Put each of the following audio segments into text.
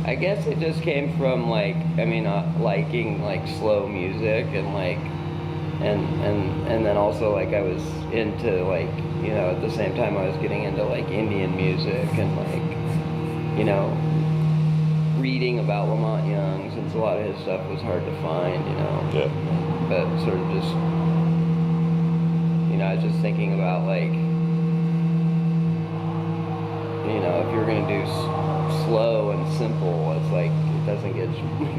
I guess it just came from like, I mean, liking like slow music and like, and then also like I was into like, you know, at the same time I was getting into like Indian music and like, you know, reading about Lamont Young, since a lot of his stuff was hard to find, you know. Yeah. But sort of just, you know, I was just thinking about like, you know, if you're gonna do slow and simple, it's like it doesn't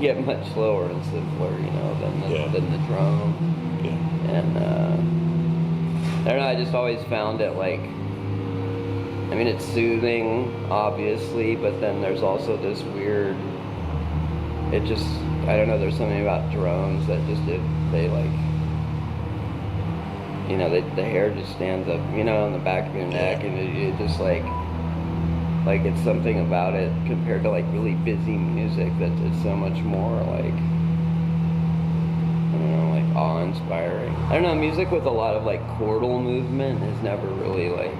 get much slower and simpler, you know, than the drum. Yeah. And I don't know. I just always found it like, I mean, it's soothing, obviously, but then there's also this weird. It just, I don't know. There's something about drones that just they like, you know, the hair just stands up, you know, on the back of your neck, and it just like it's something about it compared to like really busy music that is so much more like, I don't know, like awe-inspiring. I don't know, music with a lot of like chordal movement is never really like,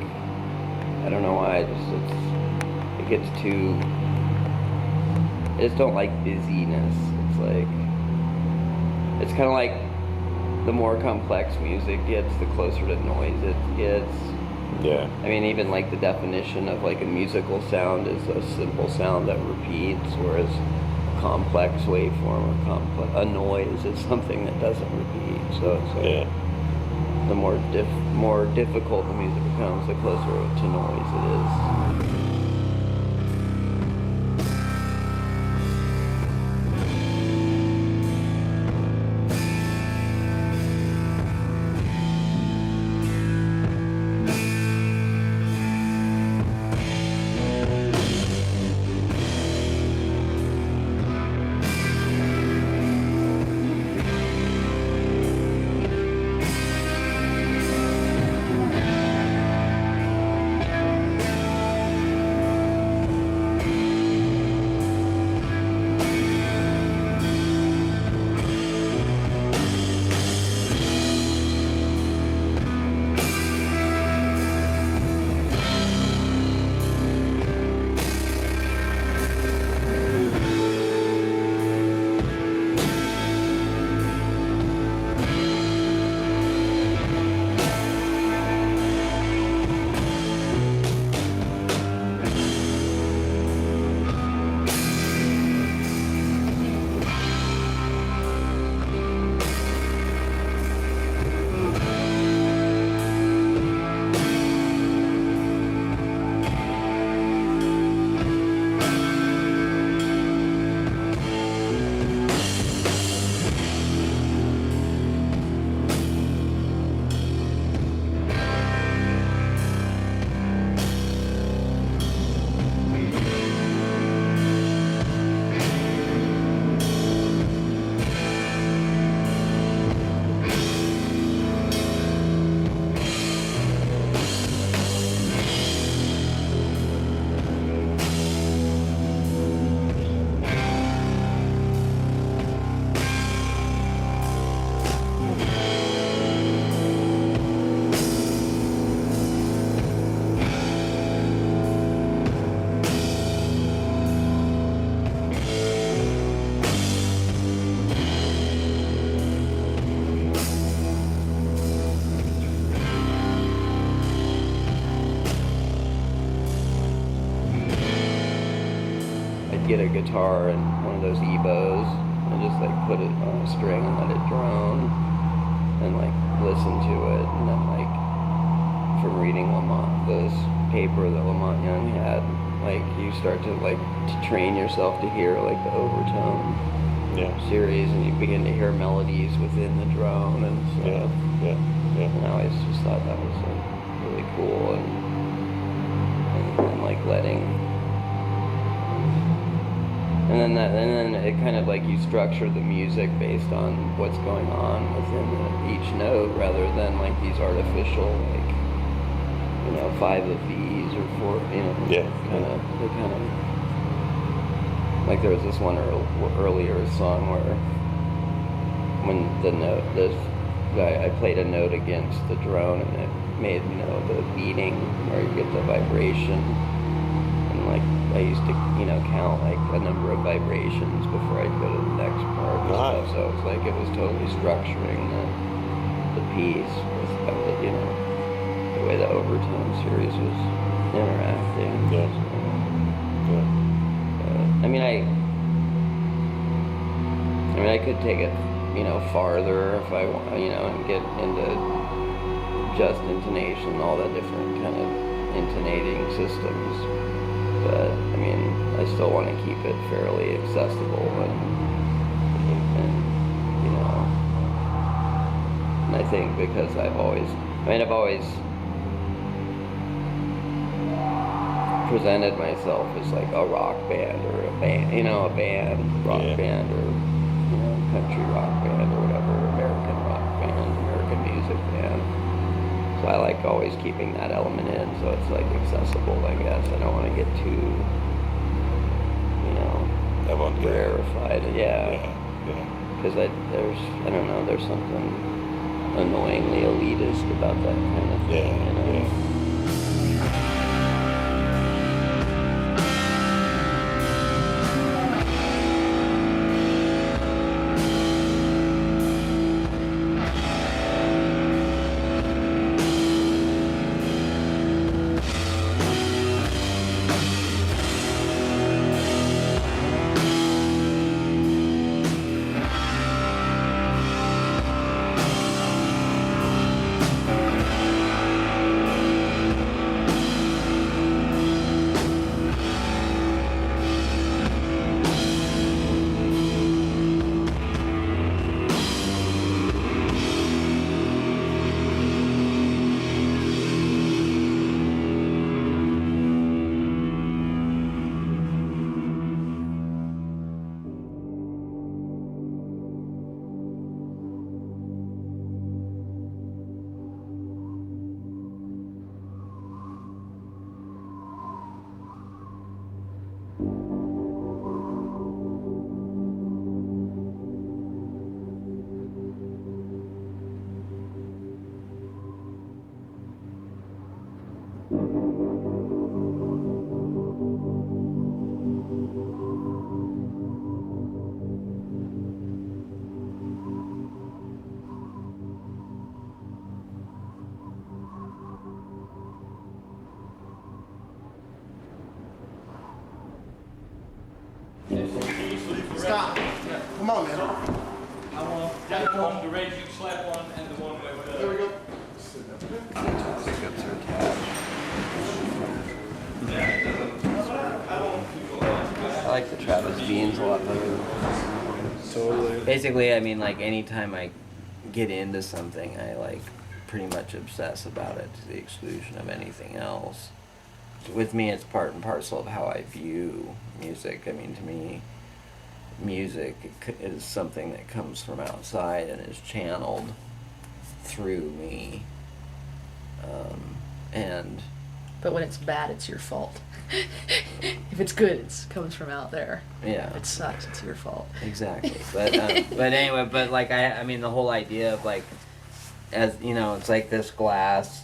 I don't know why, it gets too, I just don't like busyness. It's like, it's kind of like the more complex music gets, the closer to noise it gets. Yeah. I mean, even like the definition of like a musical sound is a simple sound that repeats, whereas a complex waveform or a noise is something that doesn't repeat. So it's like the more difficult the music becomes, the closer to noise it is. Get a guitar and one of those EBOs and just like put it on a string and let it drone and like listen to it, and then like from reading this paper that Lamont Young had, like you start to like to train yourself to hear like the overtone series, and you begin to hear melodies within the drone and stuff. And I always just thought that was like really cool, and like letting. And then it kind of like you structure the music based on what's going on within each note, rather than like these artificial, like, you know, 5 of these or 4, you know, kind of like there was this one earlier song where when I played a note against the drone and it made, you know, the beating where you get the vibration. And like I used to, count like a number of vibrations before I'd go to the next part and stuff. So it was like it was totally structuring the piece with the way the overtone series was interacting. Yeah. So, Yeah. I mean, I could take it, farther if I want, and get into just intonation, all the different kind of intonating systems. But I mean, I still want to keep it fairly accessible and I think because I've always presented myself as like a rock band or a band, rock Yeah. band or country rock band or whatever, American rock band, American music band. So I like always keeping that element in, so it's like accessible, I guess. I don't want to get too, rarefied. Yeah. Because there's something annoyingly elitist about that kind of thing. Yeah. Stop. Come on, man. I want that one, the red you slap one, and the one with There we go. Pickups are attached. I like the Travis Beans a lot better. Totally. Basically, I mean, like anytime I get into something, I like pretty much obsess about it to the exclusion of anything else. With me, it's part and parcel of how I view music. I mean, to me, music is something that comes from outside and is channeled through me. But when it's bad, it's your fault. If it's good, it comes from out there. Yeah. If it sucks, it's your fault. Exactly. But anyway, but like I mean, the whole idea of like, as it's like this glass.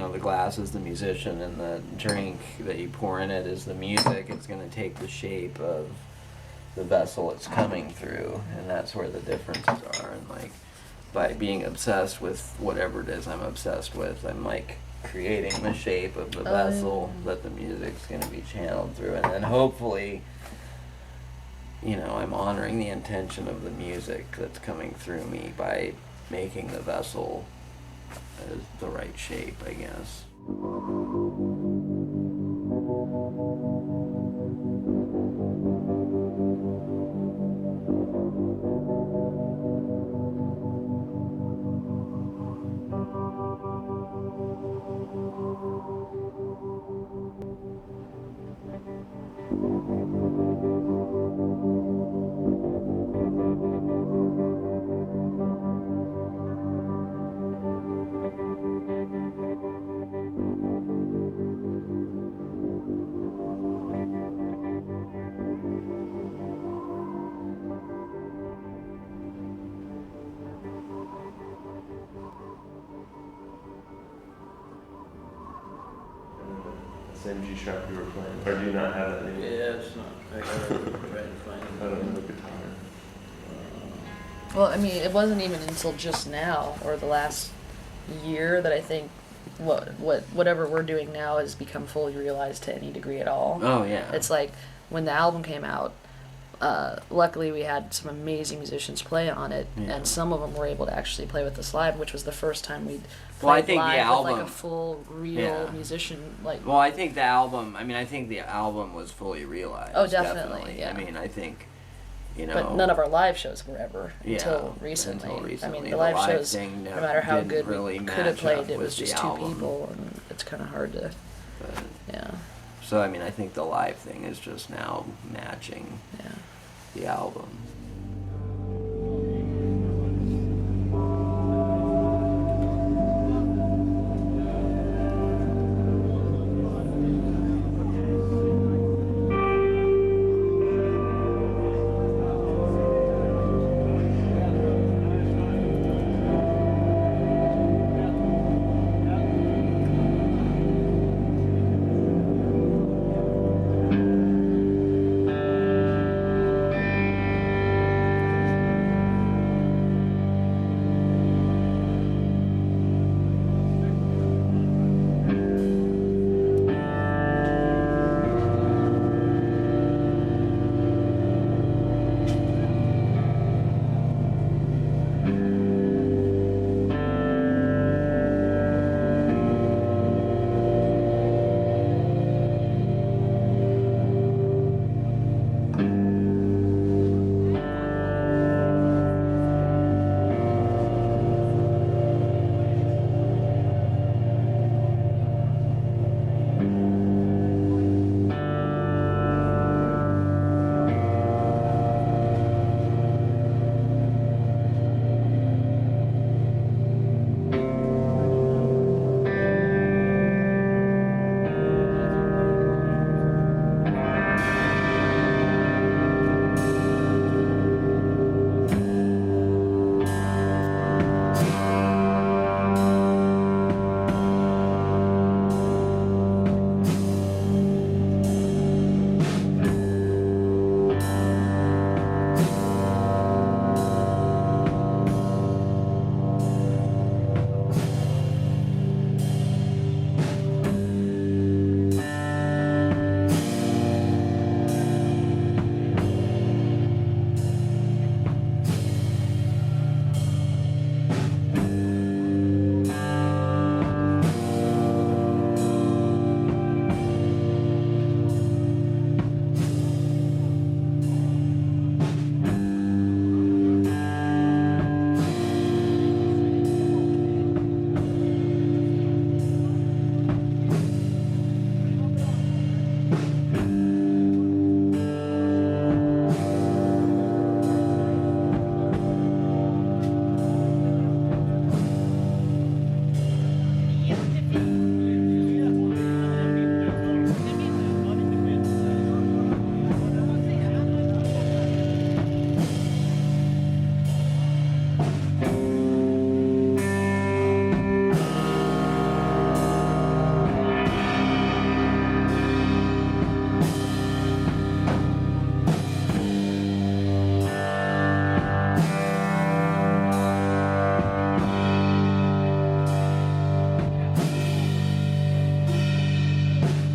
The glass is the musician, and the drink that you pour in it is the music. It's going to take the shape of the vessel it's coming through, and that's where the differences are. And like, by being obsessed with whatever it is I'm obsessed with, I'm like creating the shape of the vessel that the music's going to be channeled through, and then hopefully, I'm honoring the intention of the music that's coming through me by making the vessel the right shape, I guess. same G sharp you were playing? Or do you not have that anymore? Yeah, it's not, I gotta try to find I it. don't know guitar. Well, I mean, it wasn't even until just now or the last year that I think whatever we're doing now has become fully realized to any degree at all. Oh yeah. It's like when the album came out, luckily we had some amazing musicians play on it, Yeah. and some of them were able to actually play with us live, which was the first time we'd Well, I played think the live with like a album- full, real Yeah. musician. Like, Well, I think the album. I mean, I think the album was fully realized. Oh, definitely, yeah. I mean, I think, but none of our live shows were ever Yeah, until recently. until recently. I mean, The the live live shows, thing no matter how didn't good really we could have match played, up it with was the just two album. people, and it's kind of hard to, But, yeah, so I mean, I think the live thing is just now matching yeah. the album.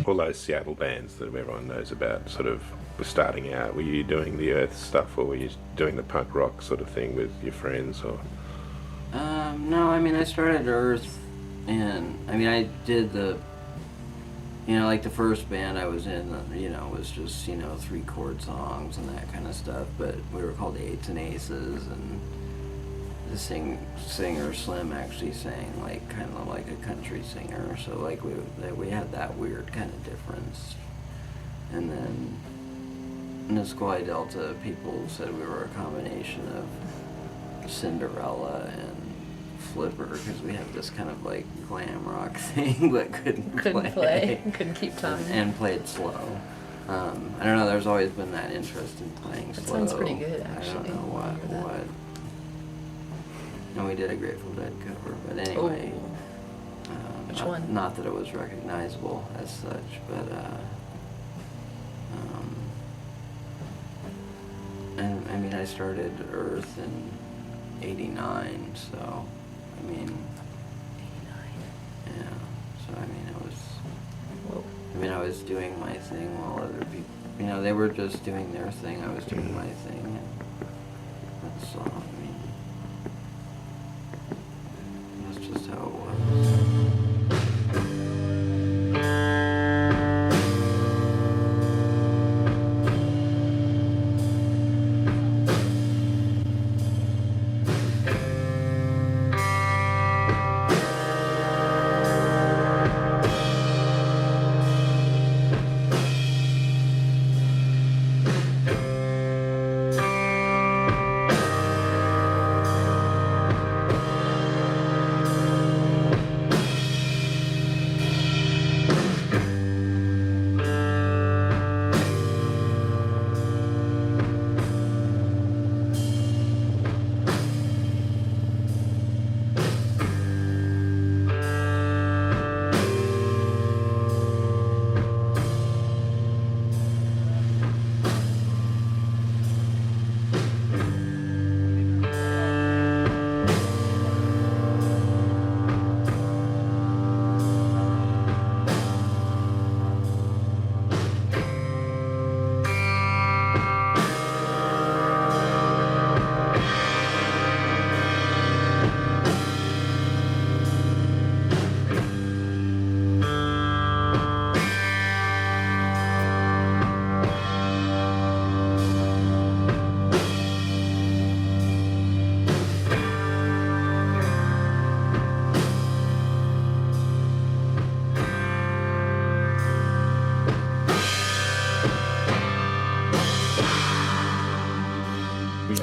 All those Seattle bands that everyone knows about sort of were starting out. Were you doing the Earth stuff, or were you doing the punk rock sort of thing with your friends, or? No, I mean, I started Earth, and I mean, I did the, like the first band I was in, was just, 3-chord songs and that kind of stuff, but we were called the Eights and Aces, and the singer Slim actually sang like kind of like a country singer, so like we had that weird kind of difference. And then in Nisqually Delta, people said we were a combination of Cinderella and Flipper, because we had this kind of like glam rock thing but couldn't play, couldn't keep time, and played slow. I don't know, there's always been that interest in playing That slow. sounds pretty good, actually. I don't know what. And we did a Grateful Dead cover, but anyway. Oh. Which not, one? Not that it was recognizable as such, but and I mean, I started Earth in '89, so I mean, yeah. So I mean, it was. Whoa. I mean, I was doing my thing while other people, you know, they were just doing their thing. I was doing my thing, and that's all. I mean, that's just how it was.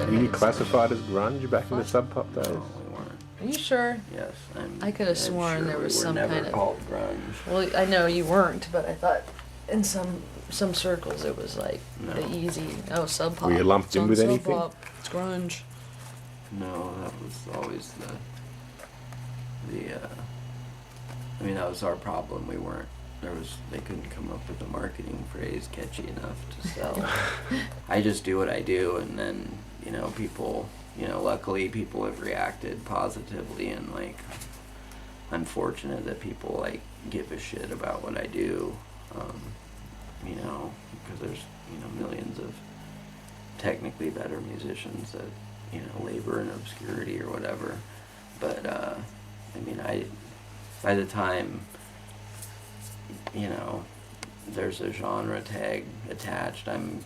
Were you classified as grunge back in the What? Sub Pop days? No, we weren't. Are you sure? Yes, I could have I'm sworn sure there we was were some never kind of- called grunge. Well, I know you weren't, but I thought in some circles it was like No. the easy. Oh, Sub Pop. Were you lumped It's in on with Sub anything? Pop. It's grunge. No, that was always I mean, that was our problem. We weren't. They couldn't come up with a marketing phrase catchy enough to sell. I just do what I do, and then, you know, people, you know, luckily people have reacted positively, and like, I'm fortunate that people like give a shit about what I do, you know, because there's, you know, millions of technically better musicians that, you know, labor in obscurity or whatever. But I mean, by the time, you know, there's a genre tag attached, I'm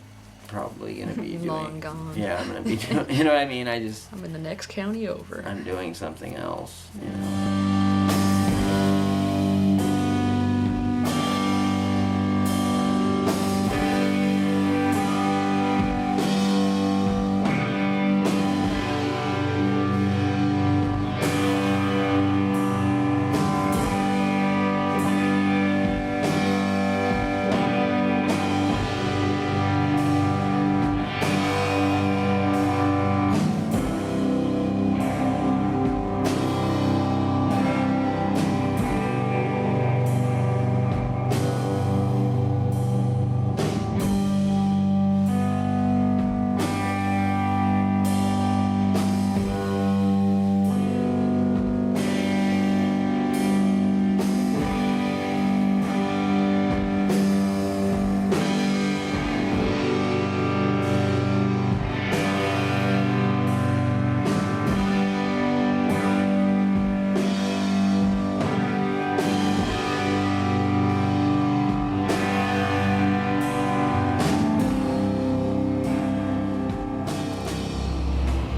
probably gonna be doing. Long gone. Yeah, I'm gonna be doing. You know what I mean? I'm in the next county over. doing something else. You know.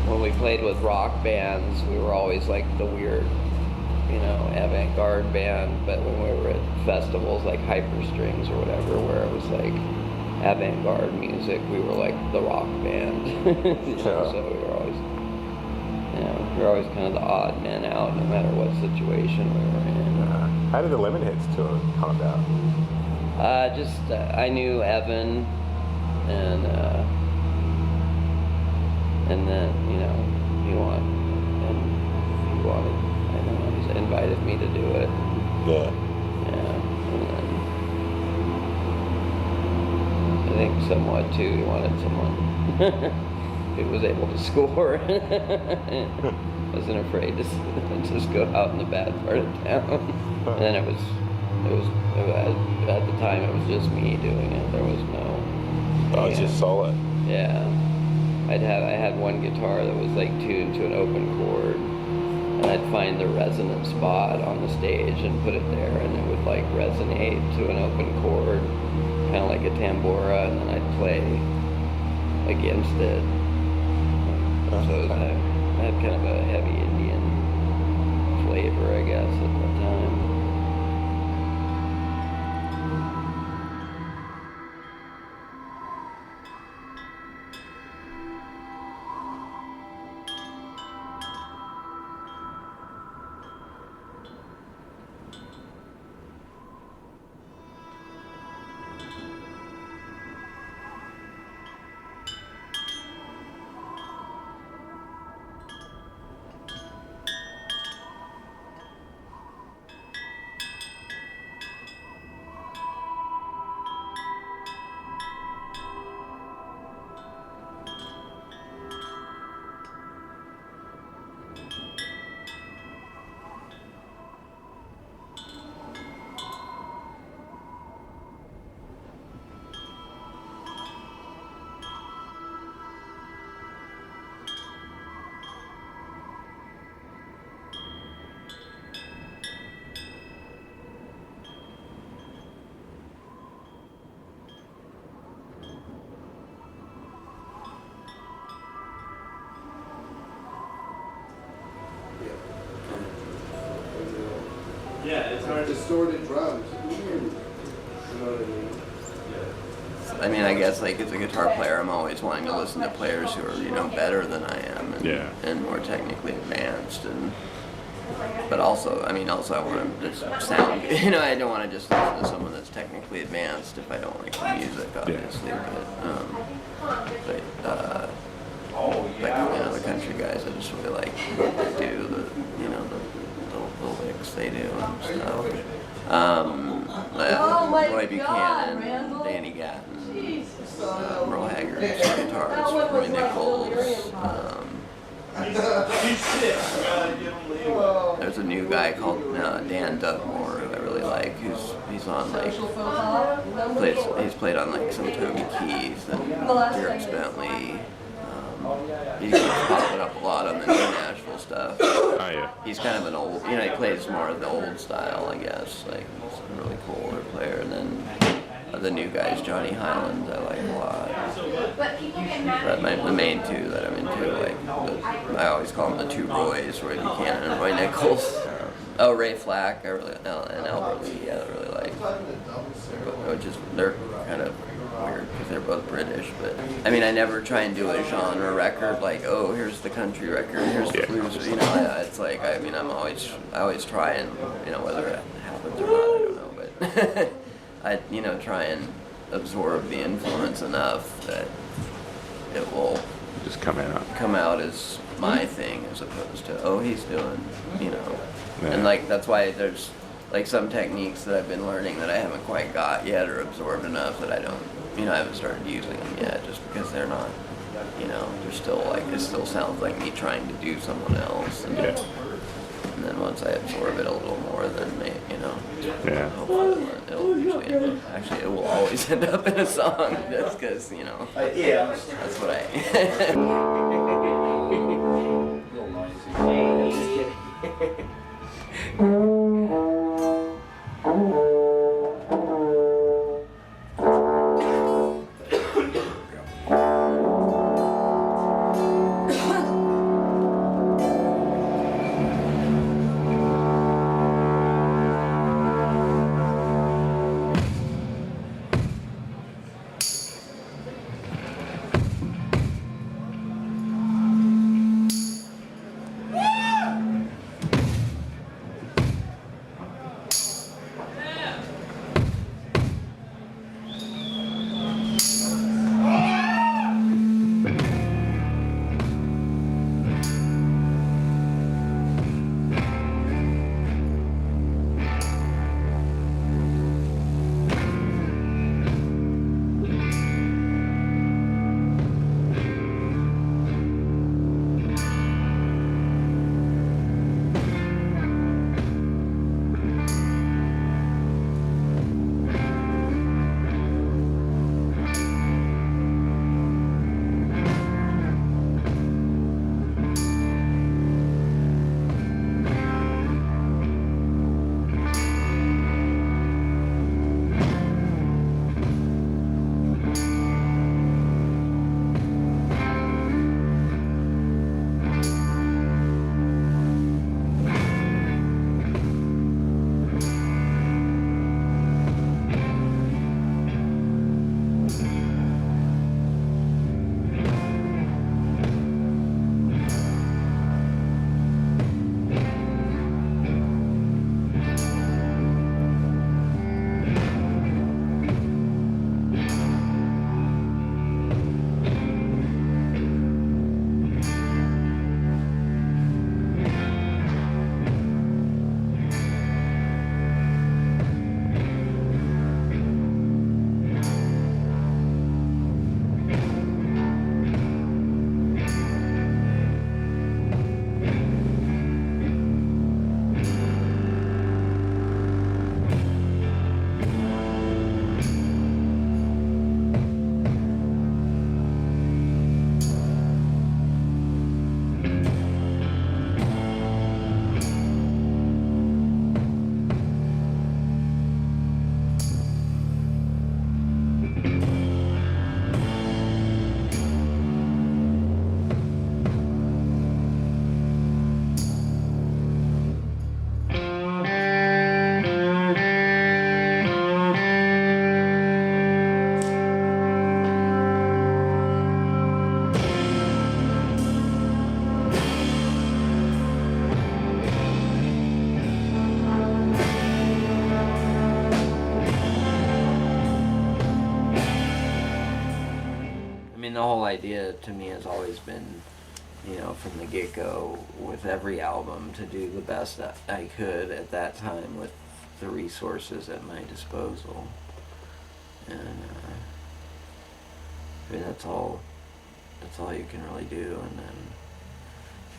When we played with rock bands, we were always like the weird, you know, avant-garde band. But when we were at festivals like Hyperstrings or whatever, where it was like avant-garde music, we were like the rock band. You know, Sure. so we were always, you know, we were always kind of the odd men out, no matter what situation we were in. How did the Lemonheads tour come about? I knew Evan, and then, you know, he wanted, I don't know, he invited me to do it. Yeah. Yeah, and then I think somewhat too, he wanted someone who was able to score. Wasn't afraid to just go out in the bad part of town. And then it was at the time it was just me doing it. There was no. Oh, it's just solo. Yeah. I had one guitar that was like tuned to an open chord, and I'd find the resonant spot on the stage and put it there, and it would like resonate to an open chord, kind of like a tambura, and then I'd play against it. So I had kind of a heavy Indian flavor, I guess, at the time. Yeah, it's hard to. Distorted drums. You know what I mean? I mean, I guess like as a guitar player, I'm always wanting to listen to players who are, you know, better than I am and, Yeah. and more technically advanced. But also, I want to just sound good. You know, I don't want to just listen to someone that's technically advanced if I don't like the music, obviously. But you know, the country guys, I just really like what they do, the licks they do and stuff. Roy Buchanan, Danny Gatton, Merle Haggard's guitars, Roy Nichols. There's a new guy called Dan Dugmore who I really like. He's on like he's played on like some Toby Keith and Dierks Bentley. He's popping up a lot on the new Nashville stuff. Oh, yeah. He's kind of an old, you know, he plays more of the old style, I guess. Like, he's a really cool older player. And then the new guys, Johnny Highland, I like a lot. But the main two that I'm into, like, I always call them the two Roys, Roy Buchanan and Roy Nichols. Ray Flack, and Albert Lee, I really like. They're kind of weird because they're both British, but I mean, I never try and do a genre record like, oh, here's the country record, here's the blues, you know. It's like, I mean, I always try and, you know, whether it happens or not, I don't know, but I, you know, try and absorb the influence enough that it will Just come out. as my thing as opposed to, oh, he's doing, you know. Yeah. And like that's why there's like some techniques that I've been learning that I haven't quite got yet or absorbed enough that I haven't started using them yet, just because they're not, you know, they're still like, it still sounds like me trying to do someone else. And then once I absorb it a little more, then you know, hopefully it'll usually end up, actually it will always end up in a song, just because, you know, that's what I. the whole idea to me has always been, you know, from the get-go with every album to do the best that I could at that time with the resources at my disposal. And I mean, that's all you can really do. And then,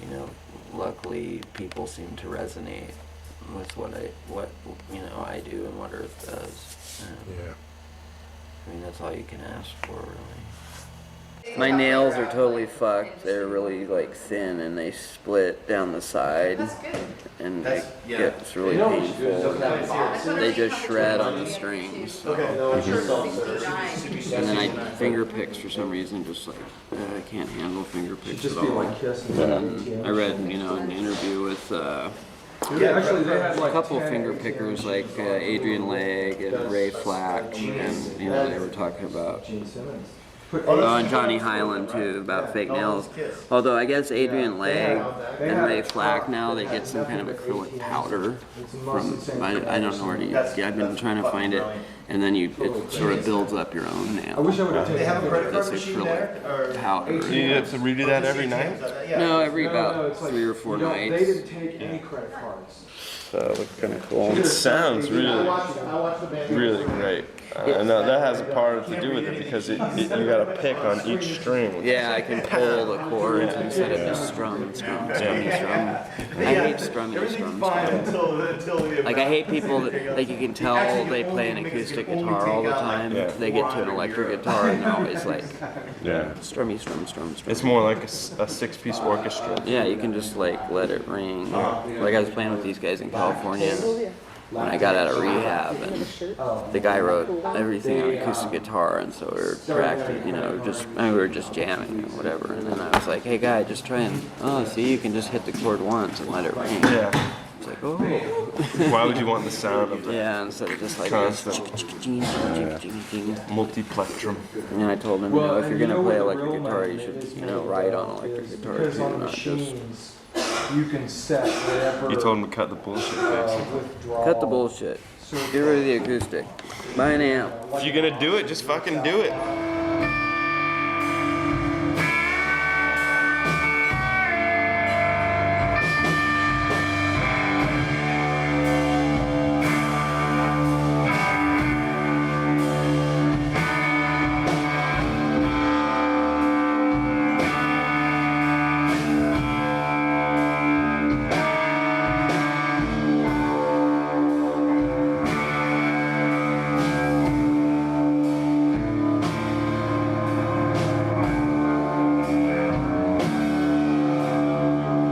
you know, luckily people seem to resonate with what you know I do and what Earth does. And, Yeah. I mean, that's all you can ask for, really. My nails are totally fucked. They're really like thin and they split down the side. That's good. And it's really painful. They just shred on the strings. So. And then I finger picks for some reason. Just like I can't handle finger picks at all. And I read, you know, an interview with. Actually, they had A couple finger pickers like Adrian Legg and Ray Flack, and you know they were talking about and Johnny Highland too about fake nails. Although I guess Adrian Legg and Ray Flack now they get some kind of acrylic powder from I don't know where to use. I've been trying to find it, and then it sort of builds up your own nail. I wish I would have They taken have a credit This card machine there? acrylic powder. Do you have to redo that every night? No, every No, about it's like, 3 or 4 you know, nights. They didn't take any credit cards. So it looks kind of cool. It sounds really, really great. I know that has a part to do with it because you got to pick on each string. Yeah, I can pull the chords instead of just strum and strum, strum and strum. I hate strumming and strum. Like I hate people that, like you can tell they play an acoustic guitar all the time. Yeah. They get to an electric guitar and they're always like Yeah. strummy, strum, strum, strum. It's more like a 6-piece orchestra. Yeah, you can just like let it ring. Like I was playing with these guys in California when I got out of rehab, and the guy wrote everything on acoustic guitar, and so we were practicing, you know, we were just jamming or whatever. And then I was like, "Hey, guy, just try and see, you can just hit the chord once and let it ring." Yeah. It's like, oh. Why would you want the sound of the Yeah, instead of just like constant multiplectrum? And I told him, you know, if you're gonna play electric guitar, you should, you know, write on electric guitar Because too, on not just machines, you can set whatever. You told him to cut the bullshit, basically. Withdrawal. cut the bullshit. Get rid of the acoustic. Buy an amp. If you're gonna do it, just fucking do it.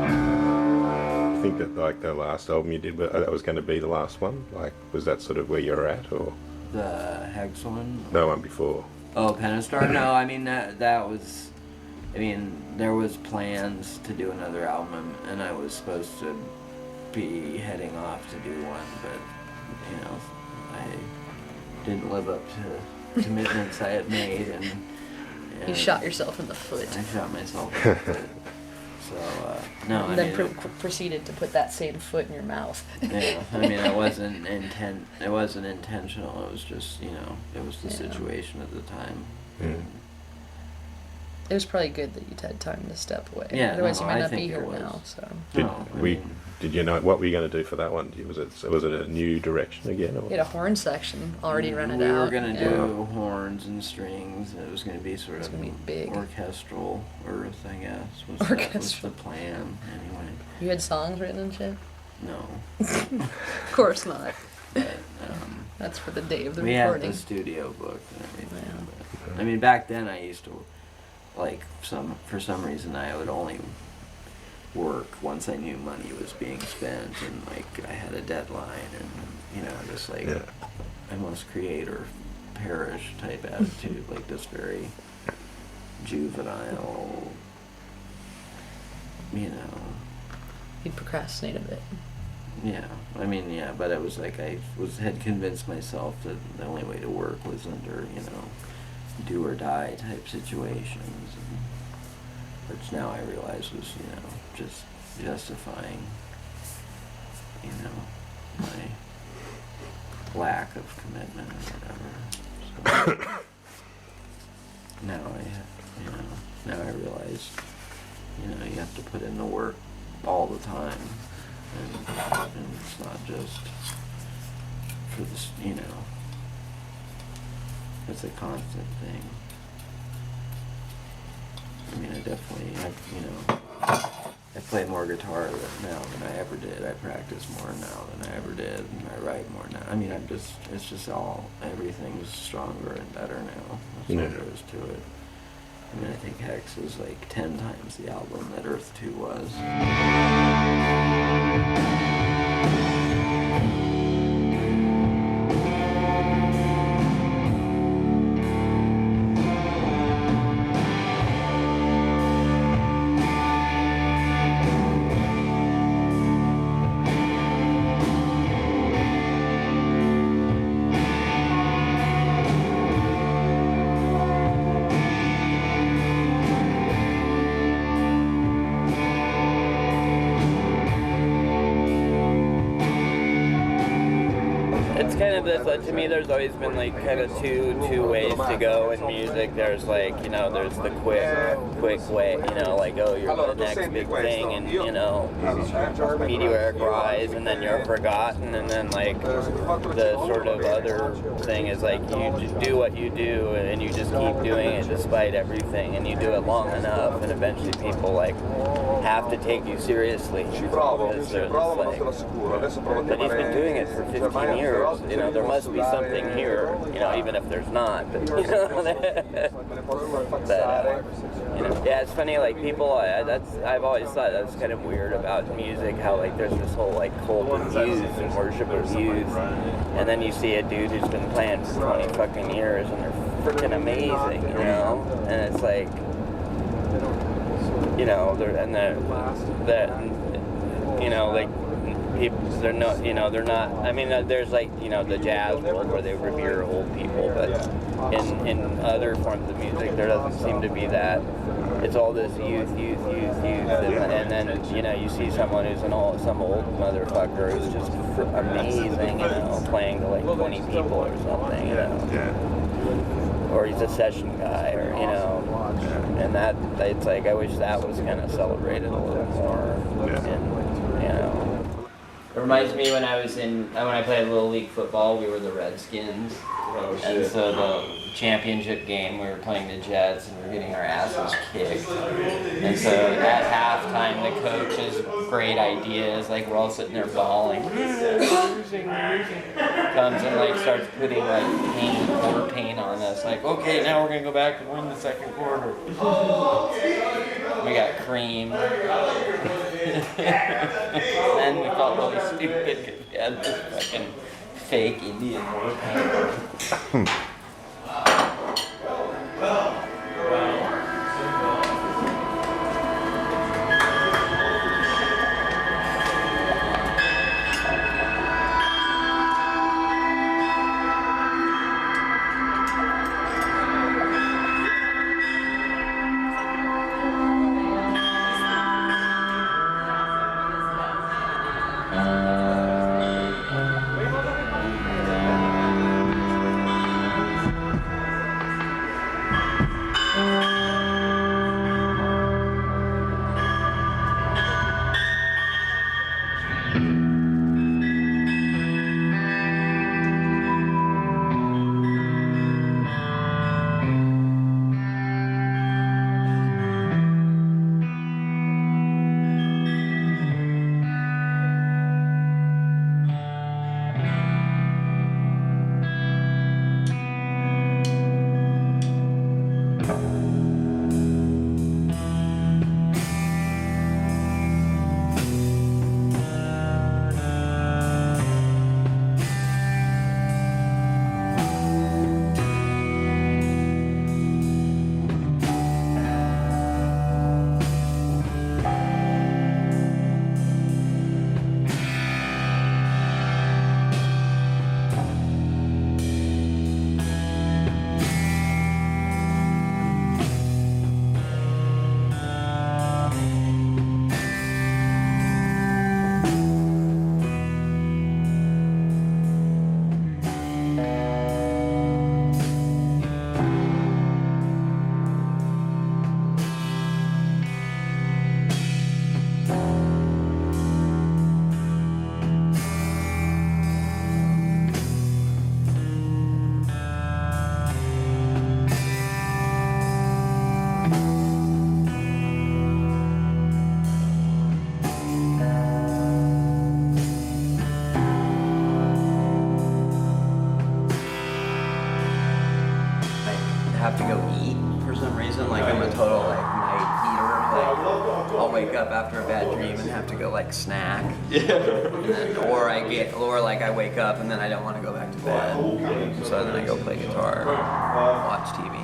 I think that like the last album you did, that was going to be the last one. Like, was that sort of where you're at, or The Hex one. no one before? Oh, Pentastar? No, I mean that was. I mean, there was plans to do another album, and I was supposed to be heading off to do one, but you know, I didn't live up to commitments I had made, and You shot yourself in the foot. I shot myself in the foot. So no, I And then mean, proceeded to put that same foot in your mouth. yeah, I mean, it wasn't It wasn't intentional. It was just, you know, it was the Yeah. situation at the time. Mm. It was probably good that you'd had time to step away. Yeah, Otherwise, no, you might I not be think it here was. now. So Did you know what were you going to do for that one? Was it a new direction again? Or? we had a horn section already rented We out. were gonna yeah. do horns and strings. And it was gonna be sort It's of gonna be big. orchestral Earth, I guess. Was Orchestral. the plan anyway? You had songs written and shit. No, Of course not. but That's for the day of the we had recording. the studio book and everything. Yeah. But, I mean, back then I used to, like, for some reason I would only work once I knew money was being spent, and like I had a deadline, and you know, just like Yeah. I must create or perish type attitude, like this very juvenile, you know. You'd procrastinate a bit. Yeah, I mean, yeah, but it was like had convinced myself that the only way to work was under, you know, do or die type situations, and, which now I realize was, you know, just justifying, you know, my lack of commitment or whatever. So now you know, now I realize, you know, you have to put in the work all the time, and it's not just for this, you know, it's a constant thing. I mean, I definitely, you know, I play more guitar now than I ever did. I practice more now than I ever did, and I write more now. I mean, it's just everything's stronger and better now. That's all there is to it. I mean, I think Hex is like 10 times the album that Earth 2 was. It's kind of this, to me, there's always been like kind of two ways to go in music. There's like, you know, there's the quick way, you know, like, oh, you're the next big thing, and, you know, meteoric rise, and then you're forgotten, and then like the sort of other thing is like you just do what you do, and you just keep doing it despite everything, and you do it long enough, and eventually people like have to take you seriously. Because they're just like, but he's been doing it for 15 years. You know, there must be something here. You know, even if there's not. But, you know, you know, yeah, it's funny. Like people, I've always thought that's kind of weird about music. How like there's this whole like cult of youth and worship of youth, and then you see a dude who's been playing for 20 fucking years, and they're freaking amazing. You know, and it's like, you know, you know, like. People, they're not, you know, they're not, I mean, there's like, you know, the jazz world where they revere old people, but in other forms of music, there doesn't seem to be that. It's all this youth, and then, you know, you see someone who's some old motherfucker who's just amazing, you know, playing to like 20 people or something, you know. Or he's a session guy, or, you know, and that, it's like, I wish that was kind of celebrated a little more, and, you know. It reminds me when I played Little League football, we were the Redskins. Oh, and so the championship game, we were playing the Jets, and we were getting our asses kicked. And so at halftime, the coach's great ideas, like we're all sitting there bawling, losing, comes and like starts putting like quarter paint on us, like, okay, now we're gonna go back and win the second quarter. We got creamed. And we felt really stupid because we had this fucking fake Indian war paint. have to go eat for some reason. Like I'm a total like night eater. Like I'll wake up after a bad dream and have to go like snack. Or like I wake up and then I don't want to go back to bed. So then I go play guitar, watch TV.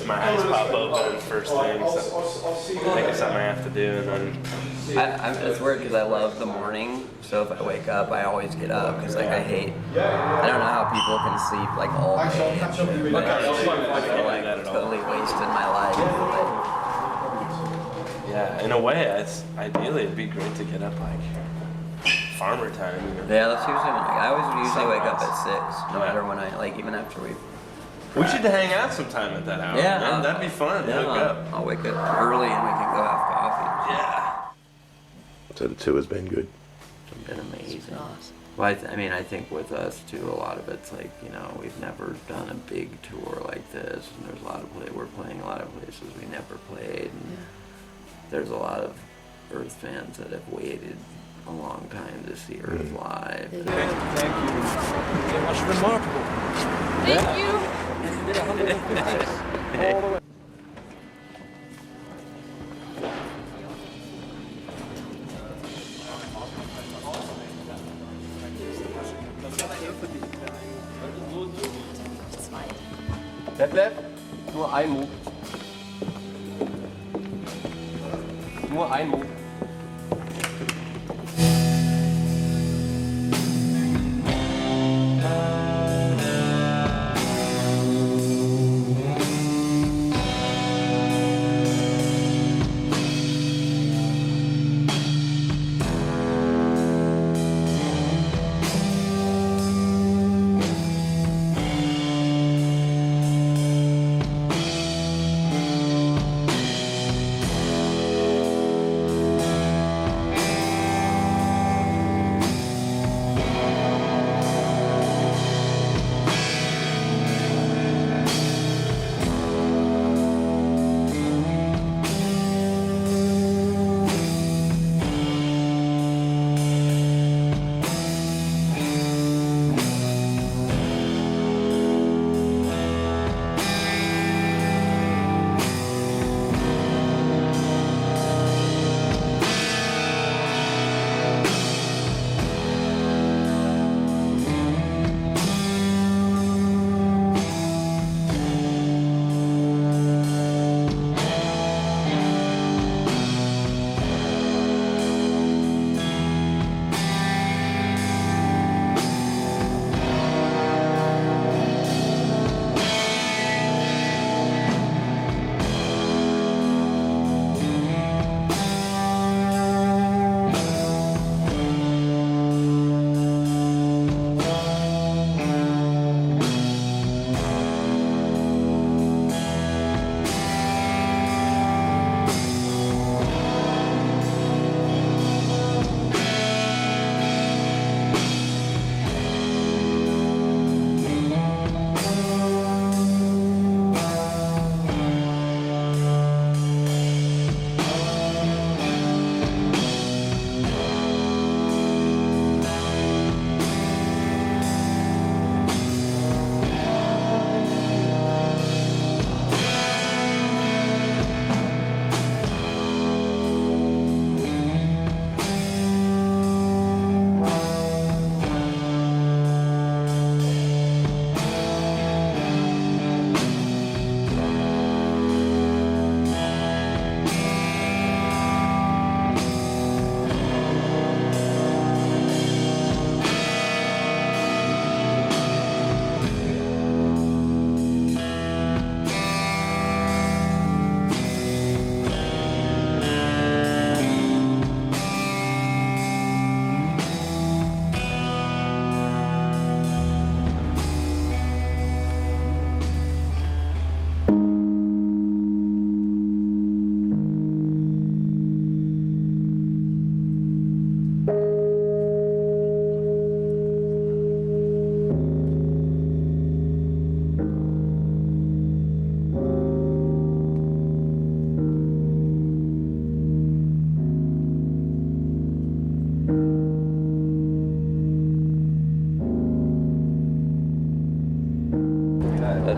My eyes pop open first thing, so I think it's something I have to do, and then It's weird because I love the morning. So if I wake up, I always get up because like I hate. I don't know how people can sleep like all day and shit. But I feel like totally wasted my life. yeah, in a way, ideally it'd be great to get up like farmer time. You know? Yeah, that's usually when I always usually wake up at 6, no matter when I like even after we. We should hang out sometime at that hour. Yeah, man. That'd be fun. Yeah, Hook up. I'll wake up early and we can go have coffee. Yeah. So the tour's been good. It's been amazing. Awesome. Well, I mean, I think with us too, a lot of it's like, you know, we've never done a big tour like this, and there's a lot of we're playing a lot of places we never played, and there's a lot of Earth fans that have waited a long time to see Earth live. That's remarkable. Thank you. Detlef, nur ein Move. Nur ein Move.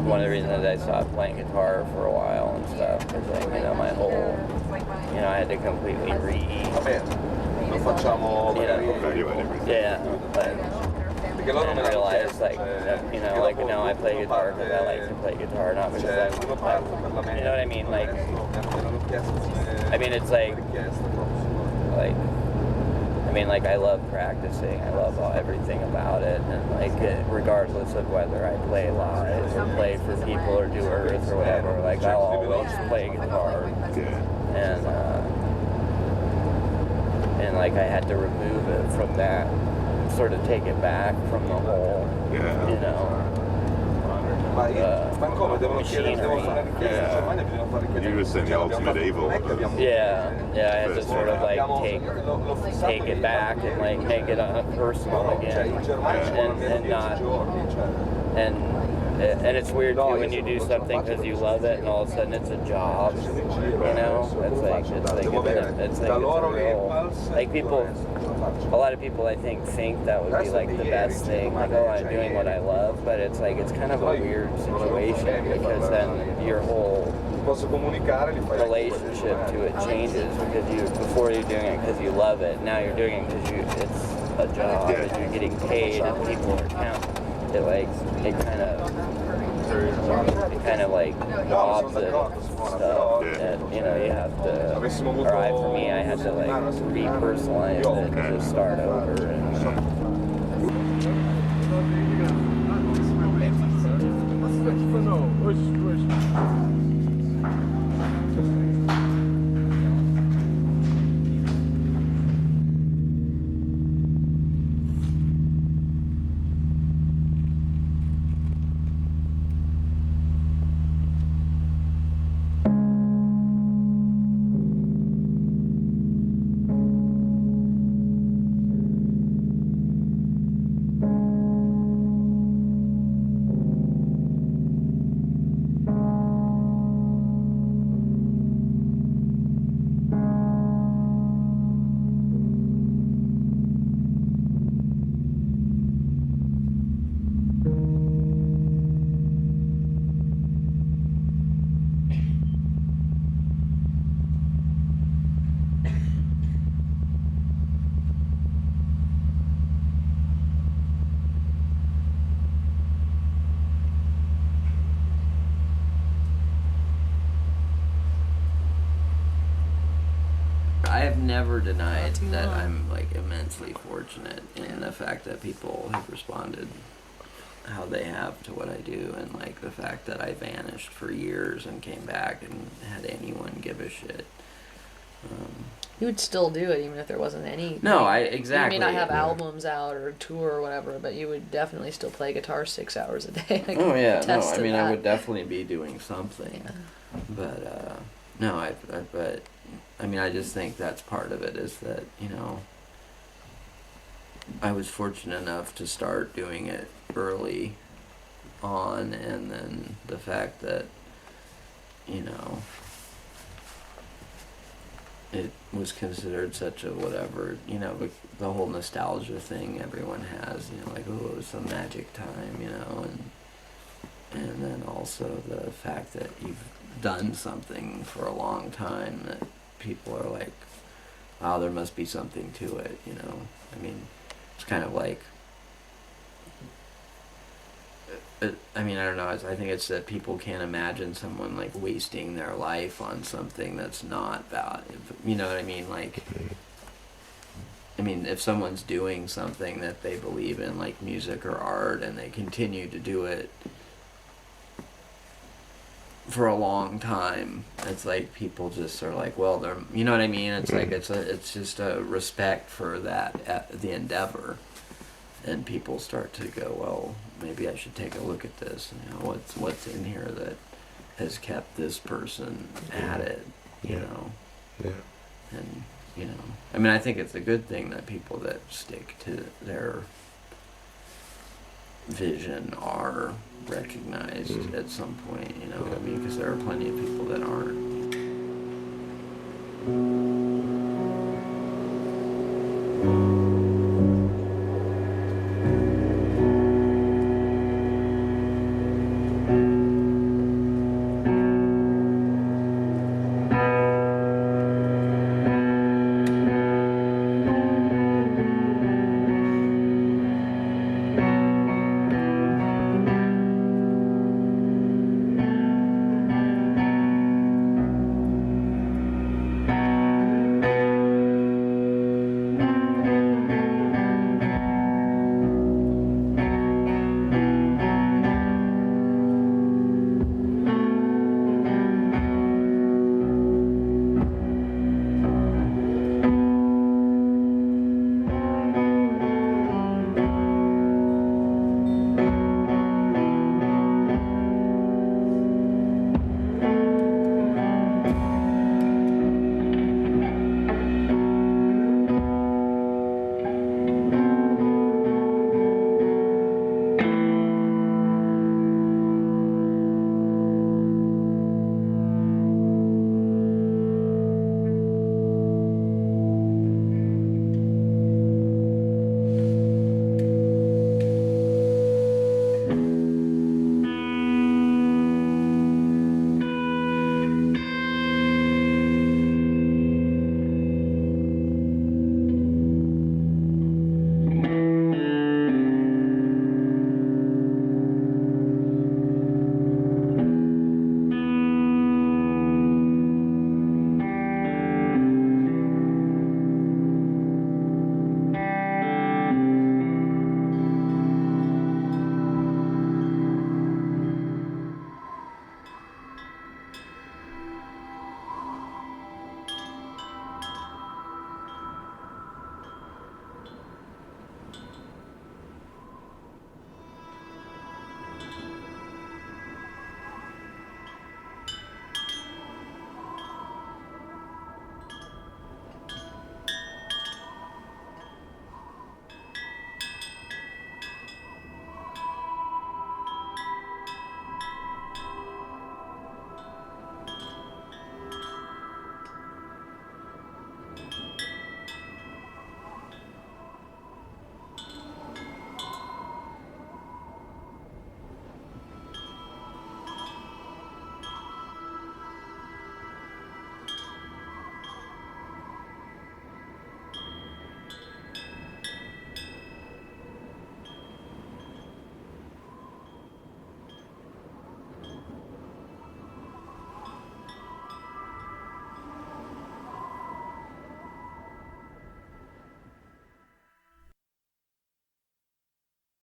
one of the reasons that I stopped playing guitar for a while and stuff, because like, you know, my whole, you know, I had to completely Lo facciamo magari Evaluate everything. yeah, but perché loro and me I l'hanno realized chiesto, like, that, you know, like now I play guitar because I like to play guitar, not because cioè, I'm uno parte per la like, you know what I mean? Like, me l'hanno chiesto come I mean, it's like, richiesta proprio. like, I mean, like I love practicing. I love everything about it, and like regardless of whether I play live or play for people or do Earth or whatever, like I'll always play guitar. Yeah. And like I had to remove it from that, sort of take it back from the whole, Yeah. you know. Ma come devono chiedere, devono fare richiesta, Yeah. cioè ormai ne bisogna fare richiesta. You were saying the ultimate evil. Non è che abbiamo Yeah, I had to sort of like abbiamo- l'ho fissato take it back and like make it personal cioè again, in Germania ci vogliono almeno and 10 not. giorni, cioè. And it's weird too when you do something because you love it and all of a sudden it's a job, you know. It's like it's a real, like people. A lot of people I think that would be like the best thing, like oh I'm doing what I love, but it's like it's kind of a weird situation because then your whole Posso comunicare, li fai relationship to it changes because before you're doing it because you love it, now you're doing it because it's a job and you're getting paid and people are counting. It kind of like robs it of stuff that you know you have to. Or for me, I had to like repersonalize it and just start over. I have never denied that I'm like immensely fortunate in the fact that people have responded how they have to what I do, and like the fact that I vanished for years and came back and had anyone give a shit. You would still do it even if there wasn't any. No, exactly. You may not have albums out or tour or whatever, but you would definitely still play guitar 6 hours a day. I can Oh yeah, no, attest I to mean that. I would definitely be doing something, Yeah. but no, but I mean I just think that's part of it is that you know I was fortunate enough to start doing it early on, and then the fact that you know it was considered such a whatever, you know, the whole nostalgia thing everyone has, you know, like, oh, it was some magic time, you know, and then also the fact that you've done something for a long time that people are like, wow, there must be something to it, you know. I mean, it's kind of like, I mean, I don't know, I think it's that people can't imagine someone like wasting their life on something that's not valid, you know what I mean? Like, I mean, if someone's doing something that they believe in, like music or art, and they continue to do it for a long time, it's like people just are like, well, they're, you know what I mean? It's like it's just a respect for that the endeavor, and people start to go, well, maybe I should take a look at this. You know, what's in here that has kept this person at it? You know, and you know, I mean, I think it's a good thing that people that stick to their vision are recognized at some point. You know, I mean, because there are plenty of people that aren't.